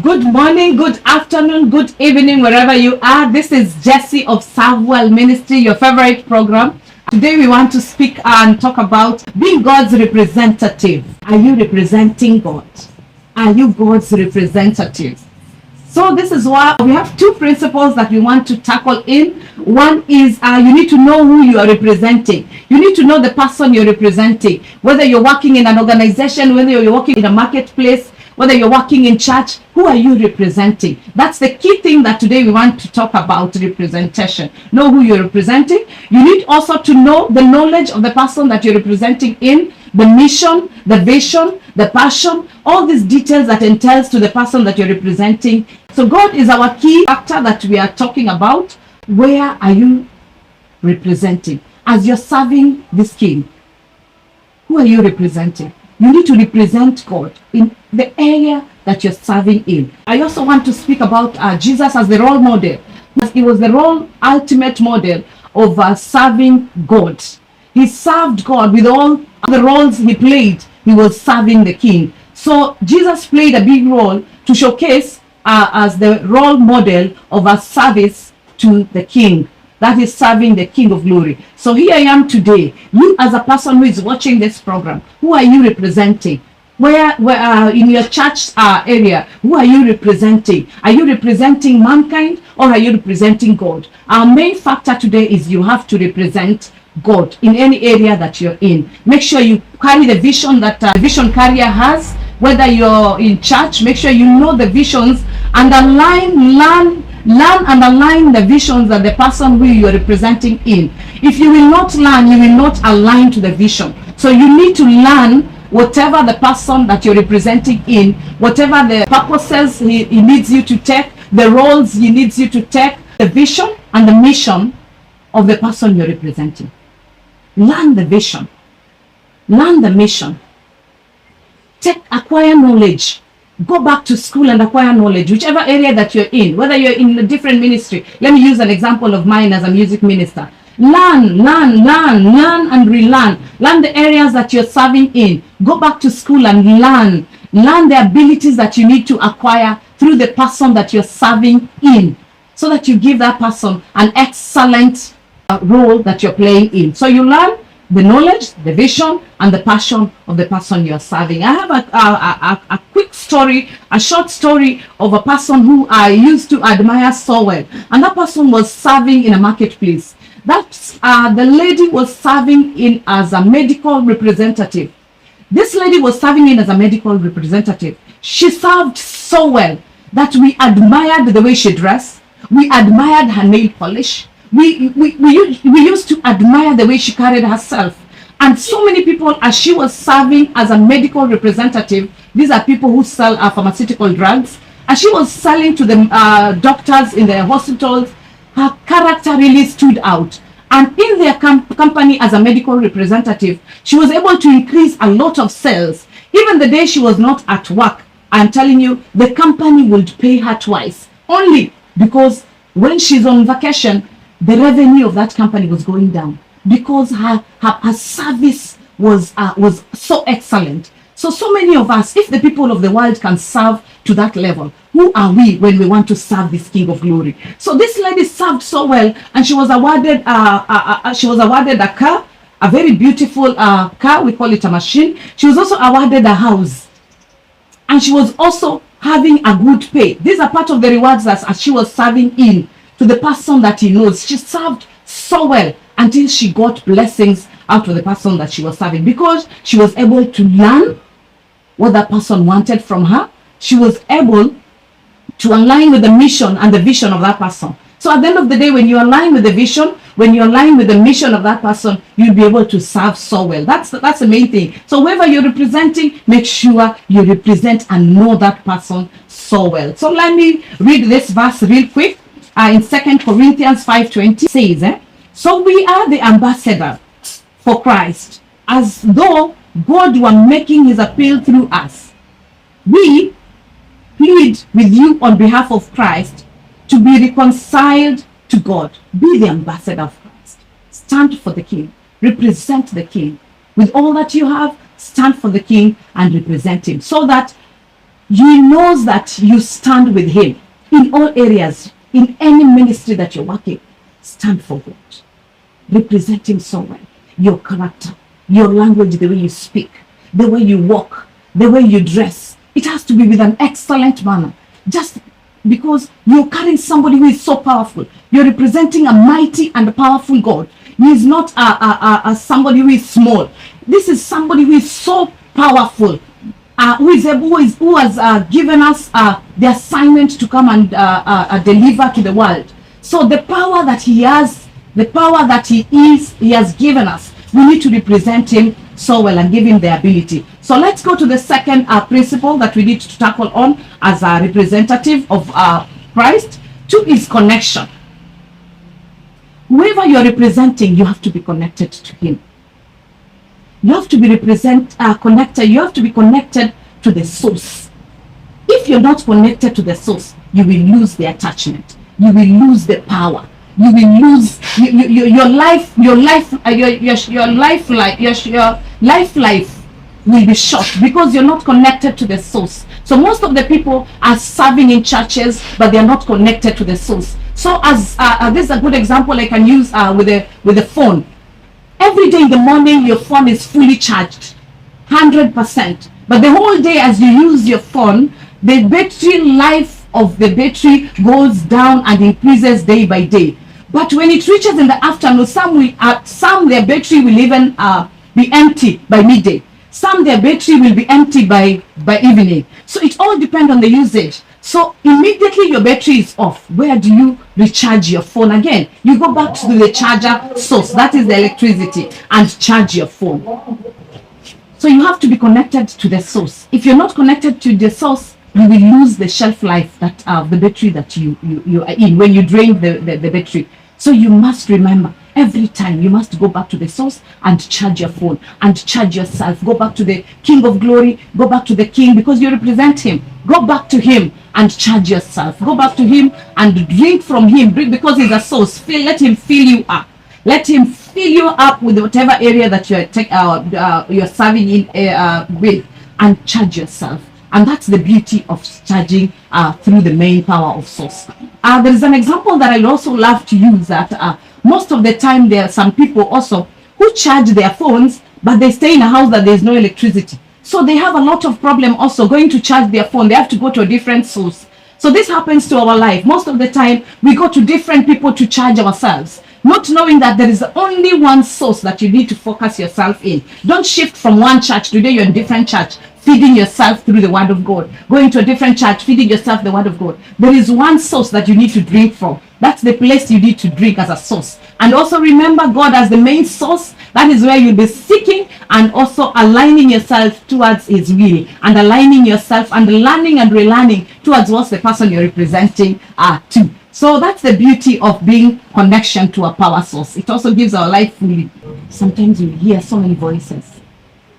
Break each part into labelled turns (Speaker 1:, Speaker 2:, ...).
Speaker 1: Good morning, good afternoon, good evening, wherever you are. This is Jessie of Savwell Ministry, your favorite program. Today we want to speak and talk about being God's representative. Are you representing God? Are you God's representative? So this is why we have two principles that we want to tackle in. One is you need to know who you are representing. You need to know the person you're representing. Whether you're working in an organization, whether you're working in a marketplace, whether you're working in church, who are you representing? That's the key thing that today we want to talk about, representation. Know who you're representing. You need also to know the knowledge of the person that you're representing in, the mission, the vision, the passion, all these details that entails to the person that you're representing. So God is our key factor that we are talking about. Where are you representing? As you're serving this king, who are you representing? You need to represent God in the area that you're serving in. I also want to speak about Jesus as the role model. He was the ultimate model of serving God. He served God with all the roles he played. He was serving the king. So Jesus played a big role to showcase as the role model of a service to the king. That is serving the King of Glory. So here I am today. You as a person who is watching this program, who are you representing? Where in your church area, who are you representing? Are you representing mankind or are you representing God? Our main factor today is you have to represent God in any area that you're in. Make sure you carry the vision that the vision carrier has. Whether you're in church, make sure you know the visions and learn and align the visions that the person who you are representing in. If you will not learn, you will not align to the vision. So you need to learn whatever the person that you're representing in, whatever the purposes he needs you to take, the roles he needs you to take, the vision and the mission of the person you're representing. Learn the vision. Learn the mission. Acquire knowledge. Go back to school and acquire knowledge, whichever area that you're in, whether you're in a different ministry. Let me use an example of mine as a music minister. Learn and relearn. Learn the areas that you're serving in. Go back to school and learn. Learn the abilities that you need to acquire through the person that you're serving in, so that you give that person an excellent role that you're playing in. So you learn the knowledge, the vision, and the passion of the person you're serving. I have a quick story, a short story of a person who I used to admire so well. And that person was serving in a marketplace. The lady was serving in as a medical representative. This lady was serving in as a medical representative. She served so well that we admired the way she dressed. We admired her nail polish. We used to admire the way she carried herself. And so many people, as she was serving as a medical representative, these are people who sell pharmaceutical drugs, as she was selling to the doctors in the hospitals, her character really stood out. And in their company as a medical representative, she was able to increase a lot of sales. Even the day she was not at work, I'm telling you, the company would pay her twice, only because when she's on vacation, the revenue of that company was going down because her service was so excellent. So many of us, if the people of the world can serve to that level, who are we when we want to serve this King of Glory? So this lady served so well, and she was awarded a car, a very beautiful car. We call it a machine. She was also awarded a house, and she was also having a good pay. These are part of the rewards as she was serving in to the person that he knows. She served so well until she got blessings out of the person that she was serving, because she was able to learn what that person wanted from her. She was able to align with the mission and the vision of that person. So at the end of the day, when you align with the vision, when you align with the mission of that person, you'll be able to serve so well. That's the main thing. So whoever you're representing, make sure you represent and know that person so well. So let me read this verse real quick. In 2 Corinthians 5:20 says, so we are the ambassador for Christ, as though God were making his appeal through us. We plead with you on behalf of Christ to be reconciled to God. Be the ambassador of Christ. Stand for the King. Represent the King. With all that you have, stand for the King and represent him, so that He knows that you stand with him in all areas, in any ministry that you're working. Stand for God. Represent him so well. Your character, your language, the way you speak, the way you walk, the way you dress. It has to be with an excellent manner. Just because you're carrying somebody who is so powerful. You're representing a mighty and powerful God. He is not somebody who is small. This is somebody who is so powerful, who has given us the assignment to come and deliver to the world. So the power that he has, the power that he has given us, we need to represent him so well and give him the ability. So let's go to the second principle that we need to tackle on as a representative of Christ. 2 is connection. Whoever you're representing, you have to be connected to him. You have to be connected. You have to be connected to the source. If you're not connected to the source, you will lose the attachment. You will lose the power. You will lose your life will be short because you're not connected to the source. So most of the people are serving in churches, but they are not connected to the source. So as this is a good example I can use with the phone. Every day in the morning, your phone is fully charged, 100%. But the whole day as you use your phone, the battery life of the battery goes down and increases day by day. But when it reaches in the afternoon, some their battery will even be empty by midday. Some their battery will be empty by evening. So it all depends on the usage. So immediately your battery is off. Where do you recharge your phone again? You go back to the charger source, that is the electricity, and charge your phone. So you have to be connected to the source. If you're not connected to the source, you will lose the shelf life that the battery that you are in when you drain the battery. So you must remember, every time you must go back to the source and charge your phone and charge yourself. Go back to the King of Glory, go back to the King because you represent him. Go back to him and charge yourself. Go back to him and drink from him because he's a source. Let him fill you up. Let him fill you up with whatever area that you're serving in with, and charge yourself. And that's the beauty of charging through the main power of source. There is an example that I also love to use that most of the time there are some people also who charge their phones, but they stay in a house that there is no electricity. So they have a lot of problem also going to charge their phone. They have to go to a different source. So this happens to our life. Most of the time we go to different people to charge ourselves, not knowing that there is only one source that you need to focus yourself in. Don't shift from one church. Today you're in a different church, feeding yourself through the word of God. Going to a different church, feeding yourself the word of God. There is one source that you need to drink from. That's the place you need to drink as a source. And also remember God as the main source. That is where you'll be seeking and also aligning yourself towards his will, and aligning yourself and learning and relearning towards what the person you're representing to. So that's the beauty of being connection to a power source. It also gives our life fully. Sometimes you hear so many voices.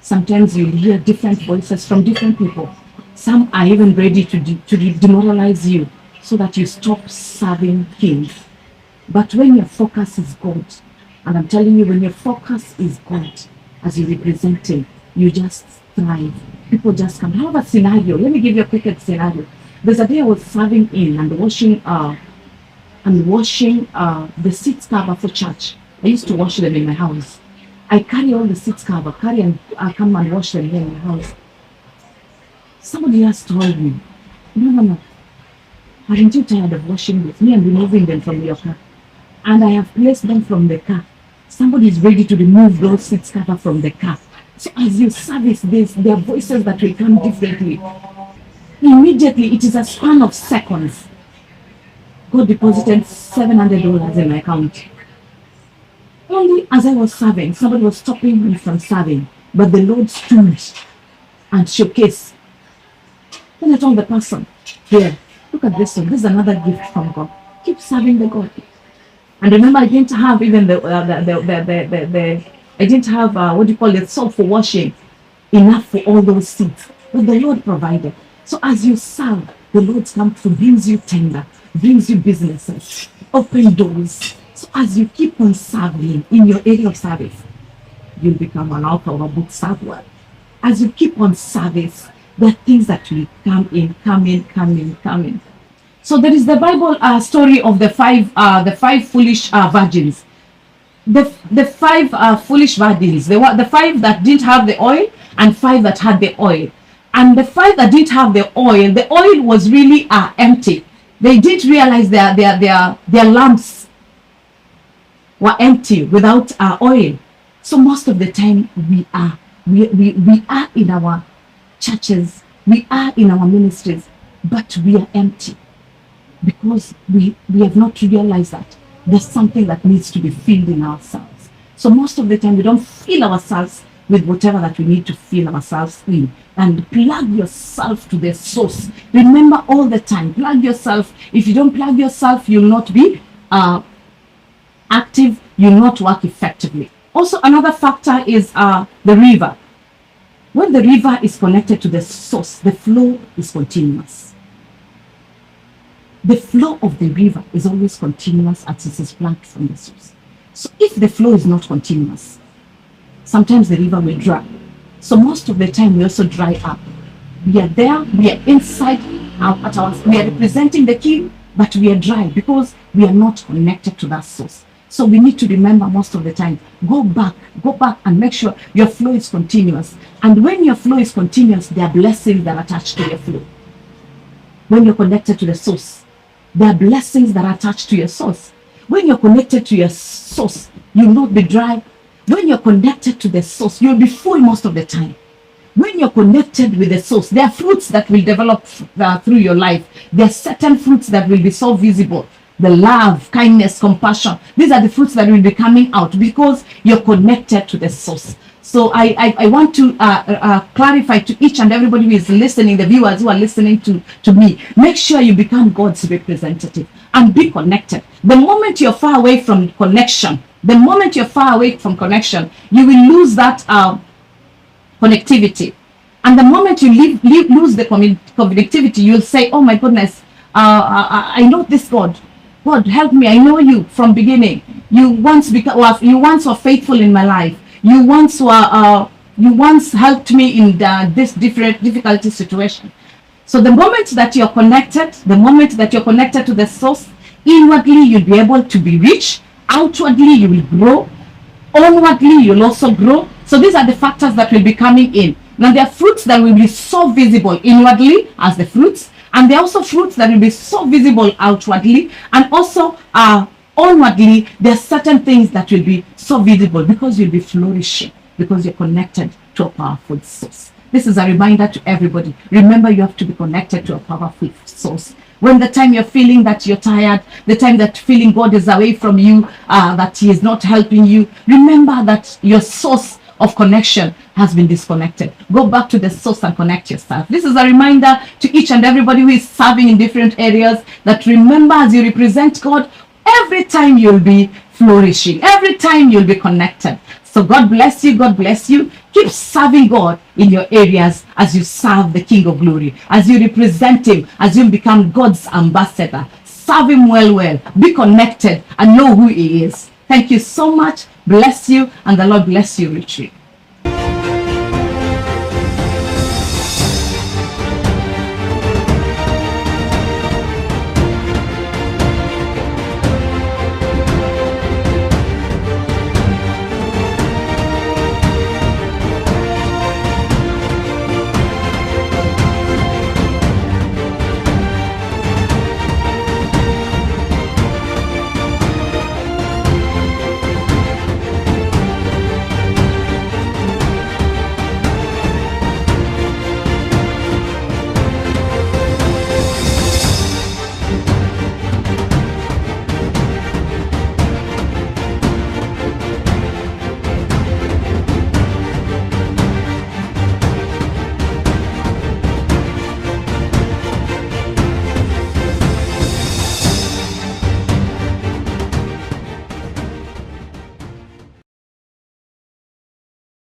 Speaker 1: Sometimes you hear different voices from different people. Some are even ready to demoralize you so that you stop serving him. But when your focus is God, and I'm telling you, when your focus is God, as you represent him, you just thrive. People just come. I have a scenario. Let me give you a quick scenario. There's a day I was serving in and washing the seats cover for church. I used to wash them in my house. I carry all the seats cover, and come and wash them here in my house. Somebody else told me, no. Aren't you tired of washing this? Me and removing them from your car. And I have placed them from the car. Somebody is ready to remove those seats cover from the car. So as you service this, there are voices that will come differently. Immediately, it is a span of seconds. God deposited $700 in my account. Only as I was serving, somebody was stopping me from serving, but the Lord stood and showcased. Then I told the person, here, look at this one. This is another gift from God. Keep serving the God. And remember, I didn't have even I didn't have soap for washing enough for all those seats. But the Lord provided. So as you serve, the Lord comes to brings you tender, brings you businesses, open doors. So as you keep on serving in your area of service, you'll become an author of a book somewhere. As you keep on service, There are things that will come in, come in, come in, come in. So there is the Bible story of the five foolish virgins. The five foolish virgins. The five that didn't have the oil, and five that had the oil. And the five that didn't have the oil was really empty. They didn't realize their lamps were empty without oil. So most of the time we are in our churches, we are in our ministries, but we are empty because we have not realized that there's something that needs to be filled in ourselves. So most of the time we don't fill ourselves with whatever that we need to fill ourselves in. And plug yourself to the source. Remember all the time, plug yourself. If you don't plug yourself, you'll not be active, you'll not work effectively. Also, another factor is the river. When the river is connected to the source, the flow is continuous. The flow of the river is always continuous as it is plugged from the source. So if the flow is not continuous, sometimes the river will dry. So most of the time we also dry up. We are there, we are inside, we are representing the king, but we are dry because we are not connected to that source. So we need to remember most of the time, go back and make sure your flow is continuous. And when your flow is continuous, there are blessings that are attached to your flow. When you're connected to the source, there are blessings that are attached to your source. When you're connected to your source, you'll not be dry. When you're connected to the source, you'll be full most of the time. When you're connected with the source, there are fruits that will develop through your life. There are certain fruits that will be so visible. The love, kindness, compassion. These are the fruits that will be coming out because you're connected to the source. So I want to clarify to each and everybody who is listening, the viewers who are listening to me, make sure you become God's representative and be connected. The moment you're far away from connection, you will lose that connectivity. And the moment you lose the connectivity, you'll say, oh my goodness, I know this God. God, help me. I know you from beginning. You once were faithful in my life. You once helped me in this difficult situation. So the moment that you're connected, to the source, inwardly you'll be able to be rich. Outwardly you will grow. Onwardly you'll also grow. So these are the factors that will be coming in. Now there are fruits that will be so visible inwardly as the fruits. And there are also fruits that will be so visible outwardly, and also onwardly, there are certain things that will be so visible because you'll be flourishing, because you're connected to a powerful source. This is a reminder to everybody. Remember, you have to be connected to a powerful source. When the time you're feeling that you're tired, the time that feeling God is away from you, that He is not helping you, remember that your source of connection has been disconnected. Go back to the source and connect yourself. This is a reminder to each and everybody who is serving in different areas that remember, as you represent God, every time you'll be flourishing, every time you'll be connected. So God bless you. God bless you. Keep serving God in your areas as you serve the King of Glory, as you represent Him, as you become God's ambassador. Serve Him well. Be connected and know who He is. Thank you so much. Bless you, and the Lord bless you richly.